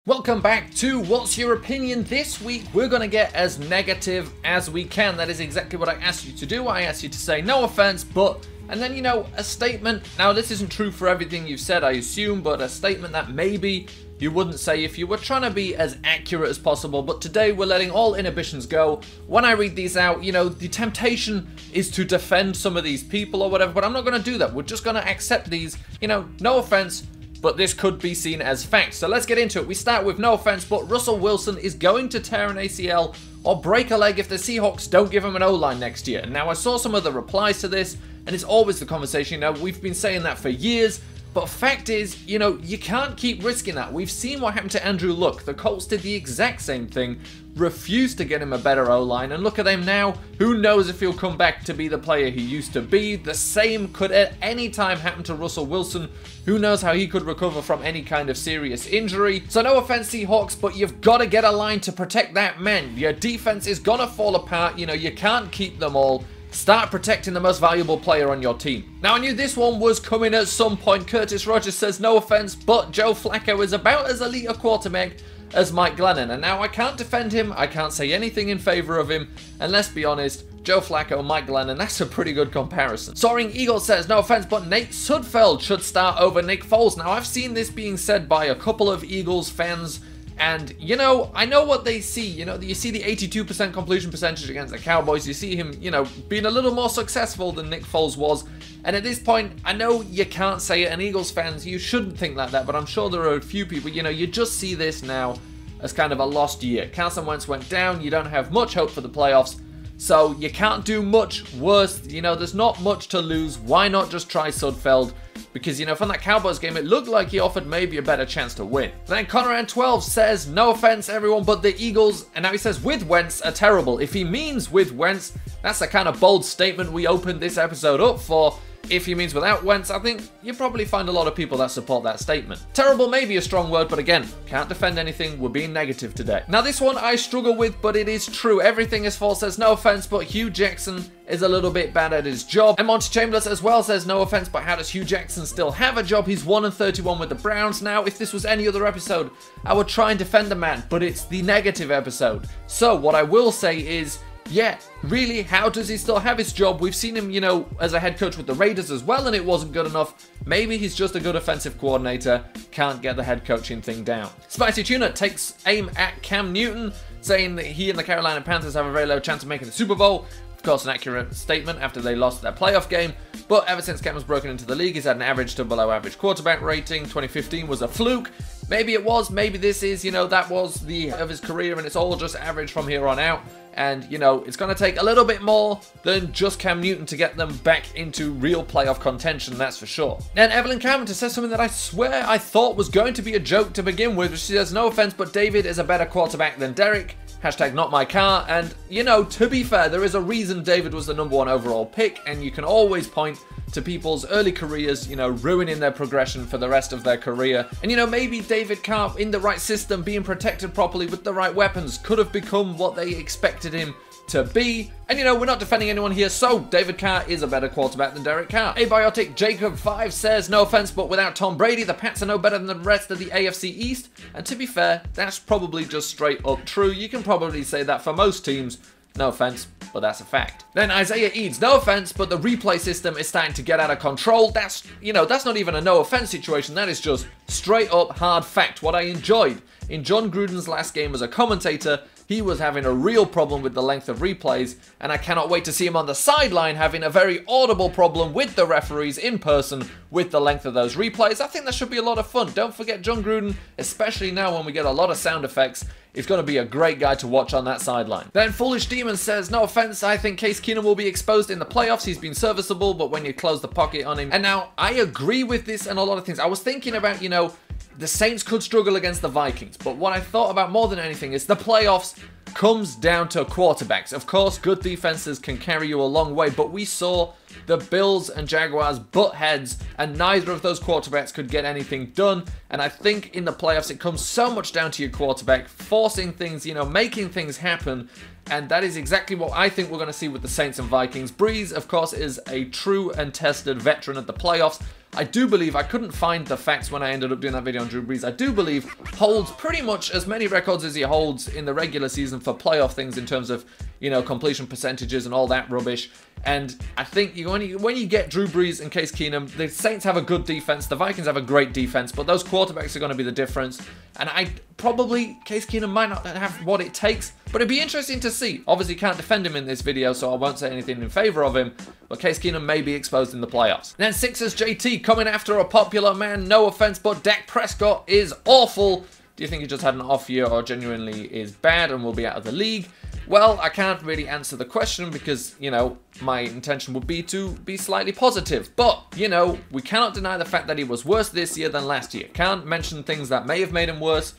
Welcome back to What's Your Opinion? This week we're going to get as negative as we can. That is exactly what I asked you to do. I asked you to say no offense, but, and then, you know, a statement. Now this isn't true for everything you've said, I assume, but a statement that maybe you wouldn't say if you were trying to be as accurate as possible. But today we're letting all inhibitions go. When I read these out, you know, the temptation is to defend some of these people or whatever, but I'm not going to do that. We're just going to accept these, you know, no offense, but this could be seen as fact. So let's get into it. We start with no offense, but Russell Wilson is going to tear an ACL or break a leg if the Seahawks don't give him an O-line next year. Now I saw some of the replies to this, and it's always the conversation. You know, we've been saying that for years, but fact is, you know, you can't keep risking that. We've seen what happened to Andrew Luck. The Colts did the exact same thing, refused to get him a better O-line, and look at him now. Who knows if he'll come back to be the player he used to be. The same could at any time happen to Russell Wilson. Who knows how he could recover from any kind of serious injury. So no offense, Seahawks, but you've got to get a line to protect that man. Your defense is gonna fall apart. You know, you can't keep them all. Start protecting the most valuable player on your team. Now, I knew this one was coming at some point. Curtis Rogers says, no offense, but Joe Flacco is about as elite a quarterback as Mike Glennon. And now I can't defend him. I can't say anything in favor of him. And let's be honest, Joe Flacco, Mike Glennon, that's a pretty good comparison. Soaring Eagle says, no offense, but Nate Sudfeld should start over Nick Foles. Now, I've seen this being said by a couple of Eagles fans, and, you know, I know what they see. You know, you see the 82% completion percentage against the Cowboys. You see him, you know, being a little more successful than Nick Foles was. And at this point, I know you can't say it, and Eagles fans, you shouldn't think like that, but I'm sure there are a few people, you know, you just see this now as kind of a lost year. Carson Wentz went down. You don't have much hope for the playoffs. So you can't do much worse. You know, there's not much to lose. Why not just try Sudfeld? Because, you know, from that Cowboys game, it looked like he offered maybe a better chance to win. Then Conrad12 says, no offense, everyone, but the Eagles, and now he says, with Wentz, are terrible. If he means with Wentz, that's the kind of bold statement we opened this episode up for. If he means without Wentz, I think you probably find a lot of people that support that statement. Terrible may be a strong word, but again, can't defend anything. We're being negative today. Now this one I struggle with, but it is true. Everything is false says no offense, but Hugh Jackson is a little bit bad at his job. And Monty Chambers as well says no offense, but how does Hugh Jackson still have a job? He's 1-31 with the Browns now. If this was any other episode, I would try and defend the man, but it's the negative episode. So what I will say is, yeah, really, how does he still have his job? We've seen him, you know, as a head coach with the Raiders as well, and it wasn't good enough. Maybe he's just a good offensive coordinator, can't get the head coaching thing down. Spicy Tuna takes aim at Cam Newton, saying that he and the Carolina Panthers have a very low chance of making the Super Bowl. Of course, an accurate statement after they lost their playoff game. But ever since Cam was broken into the league, he's had an average to below average quarterback rating. 2015 was a fluke. Maybe it was, maybe this is, you know, that was the of his career, and it's all just average from here on out. And, you know, it's going to take a little bit more than just Cam Newton to get them back into real playoff contention, that's for sure. And Evelyn Carpenter says something that I swear I thought was going to be a joke to begin with. She says, no offense, but David is a better quarterback than Derek. Hashtag not my car. And, you know, to be fair, there is a reason David was the #1 overall pick, and you can always point to people's early careers, you know, ruining their progression for the rest of their career. And, you know, maybe David Carr, in the right system, being protected properly with the right weapons, could have become what they expected him to be. And, you know, we're not defending anyone here, so David Carr is a better quarterback than Derek Carr. Abiotic Jacob 5 says, no offense, but without Tom Brady, the Pats are no better than the rest of the AFC East. And to be fair, that's probably just straight up true. You can probably say that for most teams. No offense, but that's a fact. Then Isaiah Eads, no offense, but the replay system is starting to get out of control. That's, you know, that's not even a no offense situation. That is just straight up hard fact. What I enjoyed in John Gruden's last game as a commentator, he was having a real problem with the length of replays, and I cannot wait to see him on the sideline having a very audible problem with the referees in person with the length of those replays. I think that should be a lot of fun. Don't forget John Gruden, especially now when we get a lot of sound effects. It's going to be a great guy to watch on that sideline. Then Foolish Demon says, no offense, I think Case Keenum will be exposed in the playoffs. He's been serviceable, but when you close the pocket on him. And now, I agree with this and a lot of things. I was thinking about, you know, the Saints could struggle against the Vikings, but what I thought about more than anything is the playoffs comes down to quarterbacks. Of course, good defenses can carry you a long way, but we saw the Bills and Jaguars butt heads, and neither of those quarterbacks could get anything done. And I think in the playoffs, it comes so much down to your quarterback, forcing things, you know, making things happen. and that is exactly what I think we're going to see with the Saints and Vikings. Breeze, of course, is a true and tested veteran at the playoffs. I do believe, I couldn't find the facts when I ended up doing that video on Drew Brees, I do believe holds pretty much as many records as he holds in the regular season for playoff things in terms of, you know, completion percentages and all that rubbish. And I think when you get Drew Brees and Case Keenum, the Saints have a good defense, the Vikings have a great defense, but those quarterbacks are going to be the difference. And Case Keenum might not have what it takes, but it'd be interesting to see. Obviously, can't defend him in this video, so I won't say anything in favor of him, but Case Keenum may be exposed in the playoffs. Then Sixers JT coming after a popular man. No offense, but Dak Prescott is awful. Do you think he just had an off year or genuinely is bad and will be out of the league? Well, I can't really answer the question because, you know, my intention would be to be slightly positive. But, you know, we cannot deny the fact that he was worse this year than last year. Can't mention things that may have made him worse,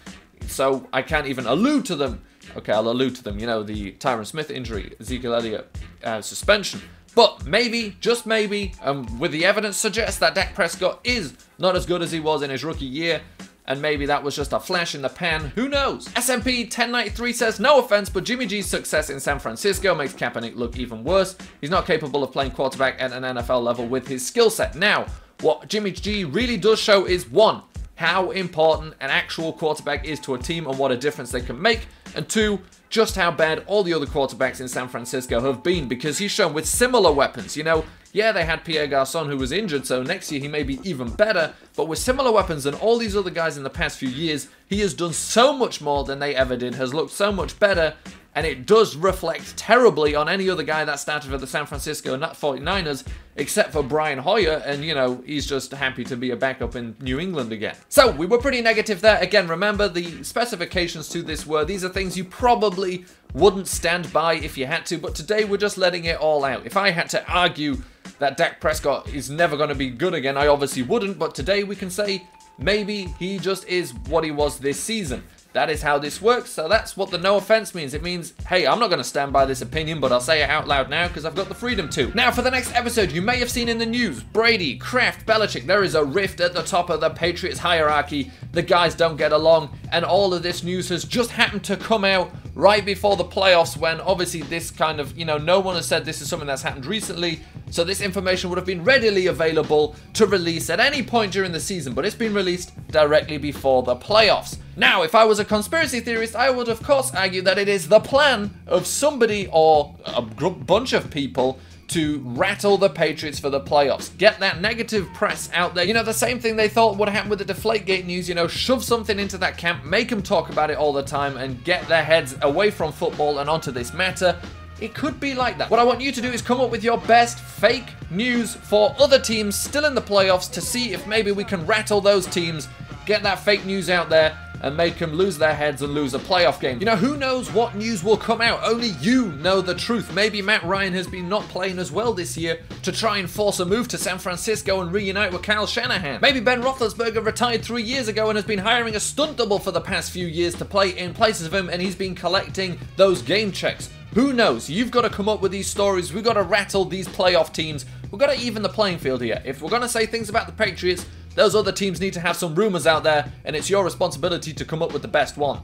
so I can't even allude to them. Okay, I'll allude to them. You know, the Tyron Smith injury, Ezekiel Elliott suspension. But maybe, just maybe, with the evidence suggests that Dak Prescott is not as good as he was in his rookie year, and maybe that was just a flash in the pan. Who knows? SMP 1093 says, no offense, but Jimmy G's success in San Francisco makes Kaepernick look even worse. He's not capable of playing quarterback at an NFL level with his skill set. Now, what Jimmy G really does show is, one, how important an actual quarterback is to a team and what a difference they can make, and two, just how bad all the other quarterbacks in San Francisco have been, because he's shown with similar weapons. You know, yeah, they had Pierre Garçon who was injured, so next year he may be even better, but with similar weapons than all these other guys in the past few years, he has done so much more than they ever did, has looked so much better, and it does reflect terribly on any other guy that started for the San Francisco 49ers, except for Brian Hoyer, and, you know, he's just happy to be a backup in New England again. So, we were pretty negative there. Again, remember, the specifications to this were, these are things you probably wouldn't stand by if you had to, but today we're just letting it all out. If I had to argue that Dak Prescott is never going to be good again, I obviously wouldn't, but today we can say maybe he just is what he was this season. That is how this works, so that's what the no offense means. It means, hey, I'm not going to stand by this opinion, but I'll say it out loud now because I've got the freedom to. Now, for the next episode, you may have seen in the news, Brady, Kraft, Belichick, there is a rift at the top of the Patriots hierarchy. The guys don't get along, and all of this news has just happened to come out right before the playoffs when obviously this kind of, you know, no one has said this is something that's happened recently, so this information would have been readily available to release at any point during the season, but it's been released directly before the playoffs. Now, if I was a conspiracy theorist, I would of course argue that it is the plan of somebody or a bunch of people to rattle the Patriots for the playoffs. Get that negative press out there. You know, the same thing they thought would happen with the Deflategate news, you know, shove something into that camp, make them talk about it all the time, and get their heads away from football and onto this matter. It could be like that. What I want you to do is come up with your best fake news for other teams still in the playoffs to see if maybe we can rattle those teams, get that fake news out there, and make them lose their heads and lose a playoff game. You know, who knows what news will come out? Only you know the truth. Maybe Matt Ryan has been not playing as well this year to try and force a move to San Francisco and reunite with Kyle Shanahan. Maybe Ben Roethlisberger retired 3 years ago and has been hiring a stunt double for the past few years to play in places of him, and he's been collecting those game checks. Who knows? You've got to come up with these stories. We've got to rattle these playoff teams. We've got to even the playing field here. If we're going to say things about the Patriots, those other teams need to have some rumors out there, and it's your responsibility to come up with the best one.